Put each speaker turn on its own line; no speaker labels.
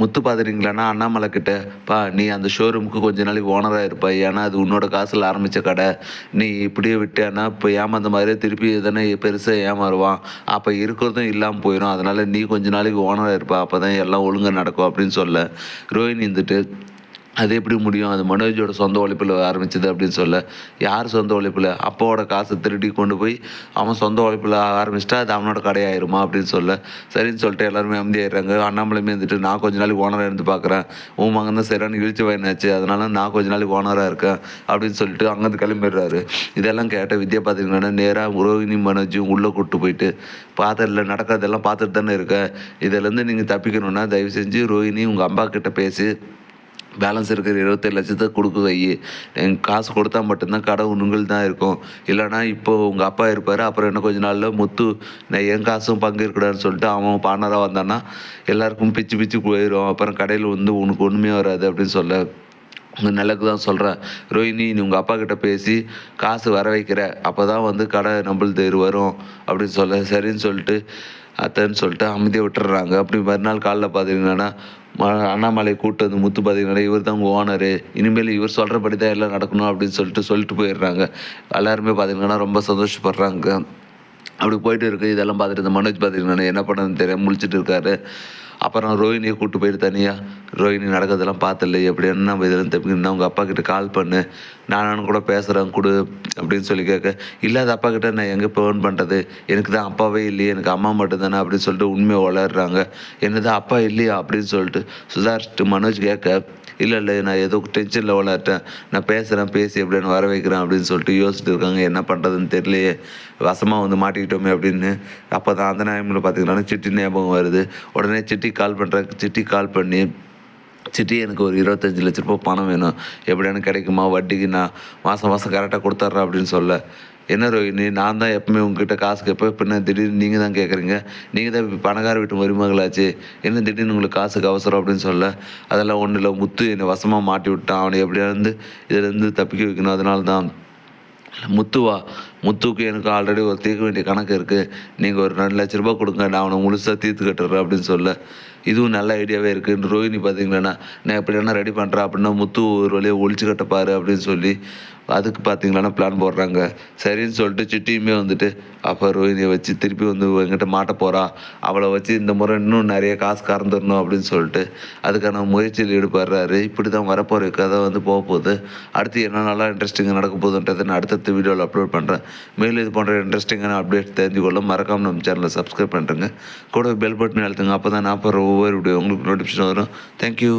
முத்து பார்த்துட்டீங்களாண்ணா அண்ணாமலை கிட்ட, நீ அந்த ஷோரூமுக்கு கொஞ்ச நாளைக்கு ஓனராக இருப்ப, ஏன்னா அது உன்னோட காசில் ஆரம்பித்த கடை, நீ இப்படியே விட்டேன்னா இப்போ ஏமாந்த மாதிரியே திருப்பி தானே பெருசாக ஏமாறுவான், அப்போ இருக்கிறதும் இல்லாமல் போயிடும், அதனால் நீ கொஞ்ச நாளைக்கு ஓனராக இருப்ப, அப்போ தான் எல்லாம் ஒழுங்காக நடக்கும் அப்படின்னு சொல்ல, ரோஹிணி இருந்துட்டு அது எப்படி முடியும், அது மனோஜோட சொந்த உழைப்பில் ஆரம்பிச்சது அப்படின்னு சொல்ல, யார் சொந்த உழைப்பில், அப்பாவோட காசை திருடி கொண்டு போய் அவன் சொந்த உழைப்பில் ஆரம்பிச்சிட்டா அது அவனோட கடையாயிருமா அப்படின்னு சொல்ல, சரின்னு சொல்லிட்டு எல்லாருமே அமைதியாயிடுறாங்க. அண்ணாமலையுமே வந்துட்டு நான் கொஞ்ச நாளைக்கு ஓனராக இருந்து பார்க்குறேன், உன் மகன் தான் சரியான இழிச்சு வயனாச்சு, அதனால நான் கொஞ்ச நாளைக்கு ஓனராக இருக்கேன் அப்படின்னு சொல்லிட்டு அங்கேருந்து கிளம்பிடுறாரு. இதெல்லாம் கேட்ட வித்யா பார்த்தீங்கன்னா நேராக ரோஹிணி மனோஜும் உள்ளே கூப்பிட்டு போயிட்டு, இல்லை நடக்கிறதெல்லாம் பார்த்துட்டு தானே இருக்க, இதிலேருந்து நீங்கள் தப்பிக்கணுன்னா தயவு செஞ்சு ரோஹிணி உங்கள் அம்மா கிட்ட பேசி பேலன்ஸ் இருக்கிற 27 லட்சத்தை கொடுக்க வை, எங்கள் காசு கொடுத்தா மட்டும்தான் கடை உங்கள் தான் இருக்கும், இல்லைனா இப்போது உங்கள் அப்பா இருப்பார், அப்புறம் இன்னும் கொஞ்ச நாளில் முத்து நான் என் காசும் பங்கு இருக்கக்கூடாதுன்னு சொல்லிட்டு அவன் பார்ட்னராக வந்தான்னா எல்லாருக்கும் பிச்சு பிச்சு போயிடும், அப்புறம் கடையில் வந்து உனக்கு ஒன்றுமே வராது அப்படின்னு சொல்ல, உங்கள் நல்லக்கு தான் சொல்கிறேன் ரோஹிணி, நீ உங்கள் அப்பா கிட்ட பேசி காசு வர வைக்கிற, அப்போ தான் வந்து கடை நம்மளுது வரும் அப்படின்னு சொல்ல, சரின்னு சொல்லிட்டு அத்தைன்னு சொல்லிட்டு அமைதியாக விட்டுறாங்க. அப்படி மறுநாள் காலைல பார்த்தீங்கன்னா அண்ணாமலை கூட்டு வந்து முத்து பார்த்தீங்கன்னா இவர் தான் உங்கள் ஓனரு, இனிமேல் இவர் சொல்கிறபடி தான் எல்லாம் நடக்கணும் அப்படின்னு சொல்லிட்டு போயிடுறாங்க. எல்லாருமே பார்த்தீங்கன்னா ரொம்ப சந்தோஷப்படுறாங்க. அப்படி போயிட்டு இருக்குது. இதெல்லாம் பார்த்துட்டு இந்த மனோஜ் பார்த்தீங்கன்னா என்ன பண்ணணும்னு தெரியாமல் முழிச்சிட்டு இருக்காரு. அப்புறம் ரோஹிணியை கூப்பிட்டு போயிட்டு தனியாக, ரோஹிணி நடக்கிறதெல்லாம் பார்த்துல எப்படின்னு நம்ம இதெல்லாம் தப்பிக்கணும்னா உங்கள் அப்பா கிட்ட கால் பண்ணு, நானும் கூட பேசுகிறேன் கொடு அப்படின்னு சொல்லி கேட்க, இல்லாத அப்பா கிட்ட நான் எங்கே ஃபோன் பண்ணுறது, எனக்கு தான் அப்பாவே இல்லையே, எனக்கு அம்மா மட்டும் தானே அப்படின்னு சொல்லிட்டு உண்மையை வளர்றாங்க. என்னதான் அப்பா இல்லையா அப்படின்னு சொல்லிட்டு சுதாரிச்சுட்டு மனோஜ் கேட்க, இல்லை நான் ஏதோ டென்ஷனில் விளையாட்டேன், நான் பேசுகிறேன், பேசி எப்படின்னு வர வைக்கிறேன் அப்படின்னு சொல்லிட்டு யோசிச்சுட்டு இருக்காங்க. என்ன பண்ணுறதுன்னு தெரியலையே, வசமாக வந்து மாட்டிக்கிட்டோமே அப்படின்னு. அப்போ தான் அந்த டைமில் பார்த்திங்கன்னா சிட்டி ஞாபகம் வருது. உடனே சிட்டி கால் பண்ணுறேன். சிட்டி கால் பண்ணி, சிட்டி எனக்கு ஒரு 25 லட்ச ரூபா பணம் வேணும், எப்படியானு கிடைக்குமா, வட்டிக்கு நான் மாதம் கரெக்டாக கொடுத்துட்றேன் அப்படின்னு சொல்ல, என்ன ரோஹிணி, நான் தான் எப்பவுமே உங்ககிட்ட காசு கேட்பேன், பின்ன திடீர்னு நீங்கள் தான் கேட்குறீங்க, நீங்கள் தான் இப்போ பணக்கார வீட்டு மருமகளாச்சு, என்ன திடீர்னு உங்களுக்கு காசுக்கு அவசரம் அப்படின்னு சொல்ல, அதெல்லாம் ஒன்றும் இல்லை, முத்து என்னை வசமாக மாட்டி விட்டான், அவனை எப்படியாவது இதிலேருந்து தப்பிக்க வைக்கணும், அதனால தான். முத்துக்கு எனக்கு ஆல்ரெடி ஒரு தீர்க்க வேண்டிய கணக்கு இருக்குது, நீங்கள் ஒரு 2 லட்ச ரூபா கொடுங்க, நான் அவனை முழுசாக தீர்த்து கட்டுறேன் அப்படின்னு சொல்ல, இதுவும் நல்ல ஐடியாவே இருக்குன்னு ரோஹிணி பார்த்தீங்கன்னா நான் எப்படின்னா ரெடி பண்ணுறேன் அப்படின்னா முத்து ஒரு வழியாக ஒழிச்சு கட்டப்பாரு அப்படின்னு சொல்லி அதுக்கு பார்த்தீங்கன்னா பிளான் போடுறாங்க. சரின்னு சொல்லிட்டு சிட்டியுமே வந்துட்டு அப்போ ரோஹிணியை வச்சு திருப்பி வந்து எங்கிட்ட மாட்ட போகிறா, அவளை வச்சு இந்த முறை இன்னும் நிறைய காசு கறந்துடணும் அப்படின்னு சொல்லிட்டு அதுக்கான முயற்சியில் ஈடுபடுறாரு. இப்படி தான் வரப்போகிற கதை வந்து போக போகுது. அடுத்து என்ன நல்லா இன்ட்ரெஸ்டிங்காக நடக்க போகுதுன்றதை நான் அடுத்தடுத்த வீடியோவில் அப்லோட் பண்ணுறேன். மேலும் இது போன்ற இன்ட்ரெஸ்டிங்கான அப்டேட் தெரிஞ்சுக்கொள்ள மறக்காமல் நம்ம சேனலை சப்ஸ்கிரைப் பண்ணுறேங்க. கூட பெல் பட்டன் அழுத்துங்க, அப்போ தான் நான் போகிற ஒவ்வொரு வீடியோ உங்களுக்கு நோட்டிஃபிகேஷன் வரும். தேங்க்யூ.